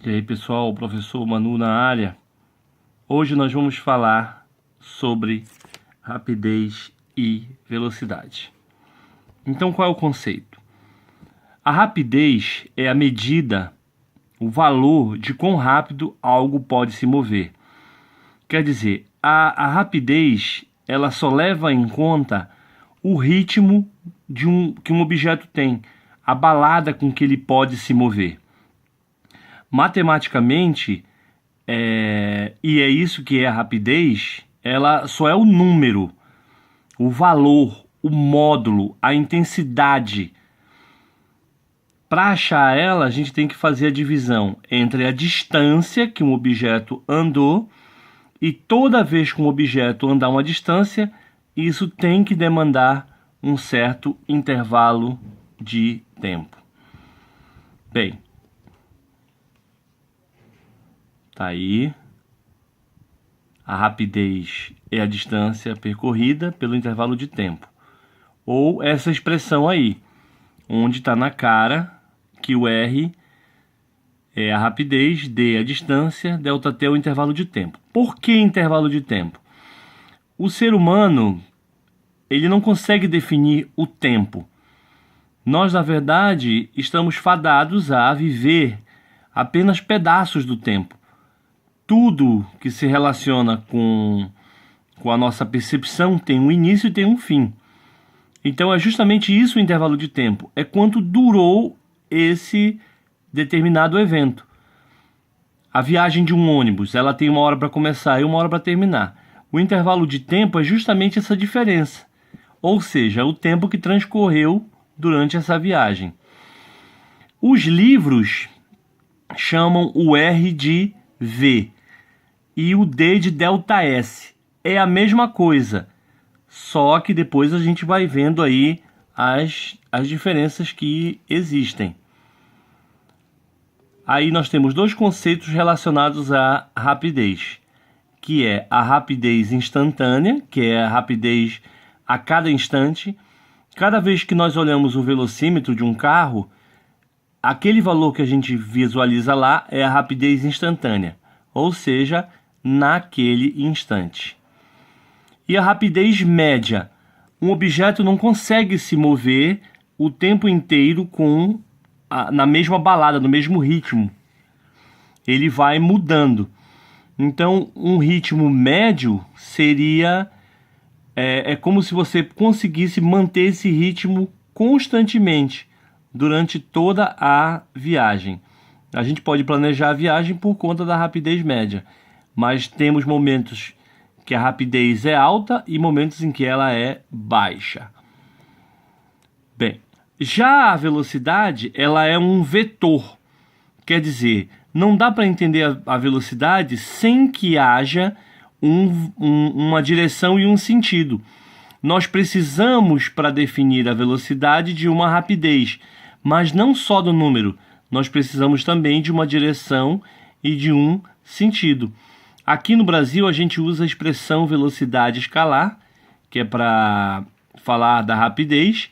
E aí pessoal, o professor Manu na área. Hoje nós vamos falar sobre rapidez e velocidade. Então qual é o conceito? A rapidez é a medida, o valor de quão rápido algo pode se mover. Quer dizer, a rapidez ela só leva em conta o ritmo que um objeto tem, a balada com que ele pode se mover. Matematicamente, e é isso que é a rapidez, ela só é o número, o valor, o módulo, a intensidade. Para achar ela, a gente tem que fazer a divisão entre a distância que um objeto andou e toda vez que um objeto andar uma distância, isso tem que demandar um certo intervalo de tempo. Bem, tá aí. A rapidez é a distância percorrida pelo intervalo de tempo. Ou essa expressão aí, onde está na cara que o R é a rapidez, D é a distância, ΔT é o intervalo de tempo. Por que intervalo de tempo? O ser humano, ele não consegue definir o tempo. Nós, na verdade, estamos fadados a viver apenas pedaços do tempo. Tudo que se relaciona com a nossa percepção tem um início e tem um fim. Então é justamente isso o intervalo de tempo. É quanto durou esse determinado evento. A viagem de um ônibus, ela tem uma hora para começar e uma hora para terminar. O intervalo de tempo é justamente essa diferença. Ou seja, o tempo que transcorreu durante essa viagem. Os livros chamam o R de V e o D de ΔS. É a mesma coisa, só que depois a gente vai vendo aí as diferenças que existem. Aí nós temos dois conceitos relacionados à rapidez, que é a rapidez instantânea, que é a rapidez a cada instante. Cada vez que nós olhamos o velocímetro de um carro, aquele valor que a gente visualiza lá é a rapidez instantânea, ou seja, naquele instante. E a rapidez média. Um objeto não consegue se mover o tempo inteiro na mesma balada, no mesmo ritmo. Ele vai mudando. Então, um ritmo médio seria... É como se você conseguisse manter esse ritmo constantemente durante toda a viagem. A gente pode planejar a viagem por conta da rapidez média, mas temos momentos que a rapidez é alta e momentos em que ela é baixa. Bem, já a velocidade, ela é um vetor. Quer dizer, não dá para entender a velocidade sem que haja uma direção e um sentido. Nós precisamos, para definir a velocidade, de uma rapidez, mas não só do número. Nós precisamos também de uma direção e de um sentido. Aqui no Brasil, a gente usa a expressão velocidade escalar, que é para falar da rapidez,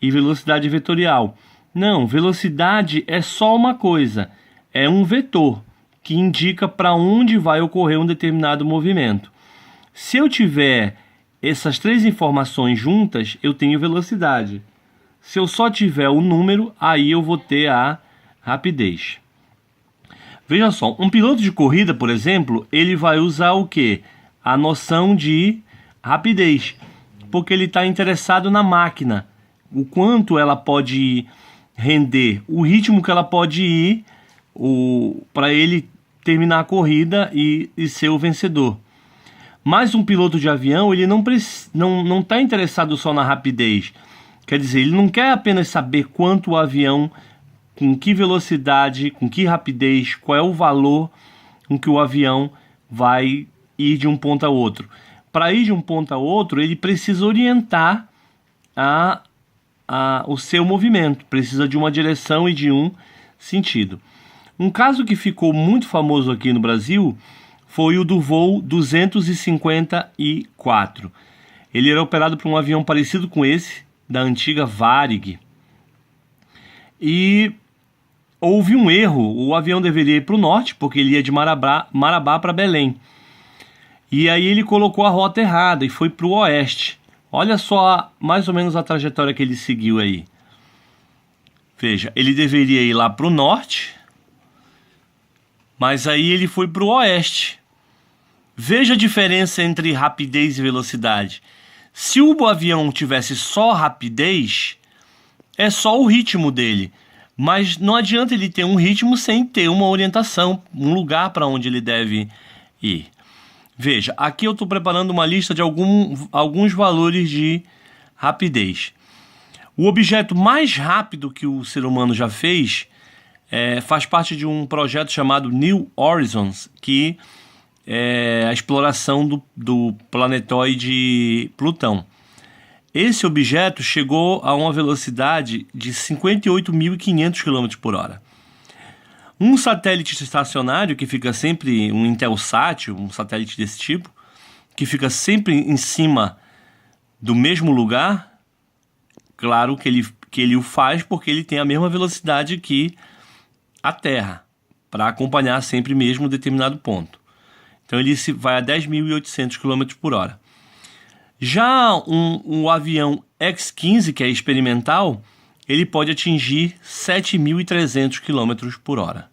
e velocidade vetorial. Não, velocidade é só uma coisa, é um vetor que indica para onde vai ocorrer um determinado movimento. Se eu tiver essas três informações juntas, eu tenho velocidade. Se eu só tiver o número, aí eu vou ter a rapidez. Veja só, um piloto de corrida, por exemplo, ele vai usar o quê? A noção de rapidez, porque ele está interessado na máquina, o quanto ela pode render, o ritmo que ela pode ir para ele terminar a corrida e ser o vencedor. Mas um piloto de avião, ele não está interessado só na rapidez. Quer dizer, ele não quer apenas saber quanto o avião, com que velocidade, com que rapidez, qual é o valor com que o avião vai ir de um ponto a outro. Para ir de um ponto a outro, ele precisa orientar o seu movimento, precisa de uma direção e de um sentido. Um caso que ficou muito famoso aqui no Brasil foi o do voo 254. Ele era operado por um avião parecido com esse, da antiga Varig. E houve um erro. O avião deveria ir para o norte, porque ele ia de Marabá para Belém. E aí ele colocou a rota errada e foi para o oeste. Olha só mais ou menos a trajetória que ele seguiu aí. Veja, ele deveria ir lá para o norte, mas aí ele foi para o oeste. Veja a diferença entre rapidez e velocidade. Se o avião tivesse só rapidez, é só o ritmo dele. Mas não adianta ele ter um ritmo sem ter uma orientação, um lugar para onde ele deve ir. Veja, aqui eu estou preparando uma lista de alguns valores de rapidez. O objeto mais rápido que o ser humano já fez faz parte de um projeto chamado New Horizons, que é a exploração do planetoide Plutão. Esse objeto chegou a uma velocidade de 58.500 km por hora. Um satélite estacionário que fica sempre, um Intelsat, um satélite desse tipo, que fica sempre em cima do mesmo lugar, claro que ele o faz porque ele tem a mesma velocidade que a Terra, para acompanhar sempre mesmo determinado ponto. Então ele vai a 10.800 km por hora. Já o avião X-15, que é experimental, ele pode atingir 7.300 km por hora.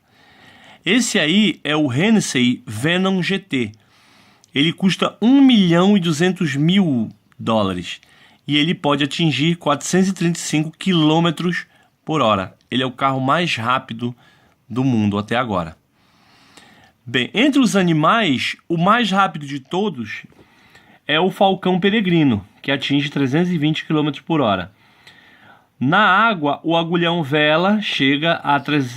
Esse aí é o Hennessy Venom GT. Ele custa $1.200.000 e ele pode atingir 435 km por hora. Ele é o carro mais rápido do mundo até agora. Bem, entre os animais, o mais rápido de todos é o falcão peregrino, que atinge 320 km por hora. Na água, o agulhão vela chega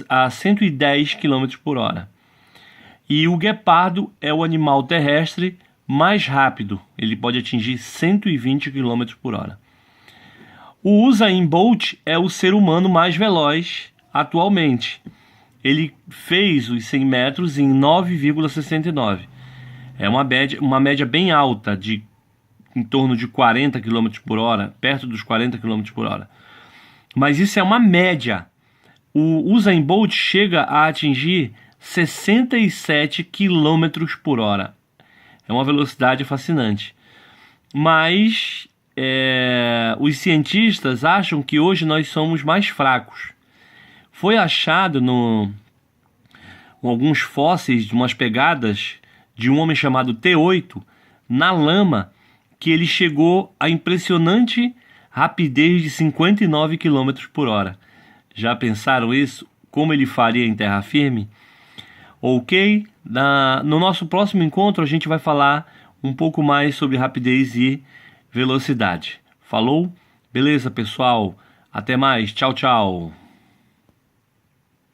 a 110 km por hora. E o guepardo é o animal terrestre mais rápido. Ele pode atingir 120 km por hora. O Usain Bolt é o ser humano mais veloz atualmente. Ele fez os 100 metros em 9,69. É uma média bem alta, de em torno de 40 km por hora, perto dos 40 km por hora. Mas isso é uma média. O Usain Bolt chega a atingir 67 km por hora. É uma velocidade fascinante. Mas os cientistas acham que hoje nós somos mais fracos. Foi achado alguns fósseis de umas pegadas de um homem chamado T8 na lama, que ele chegou a impressionante rapidez de 59 km por hora. Já pensaram isso? Como ele faria em terra firme? Ok? No nosso próximo encontro a gente vai falar um pouco mais sobre rapidez e velocidade. Falou? Beleza, pessoal? Até mais. Tchau, tchau.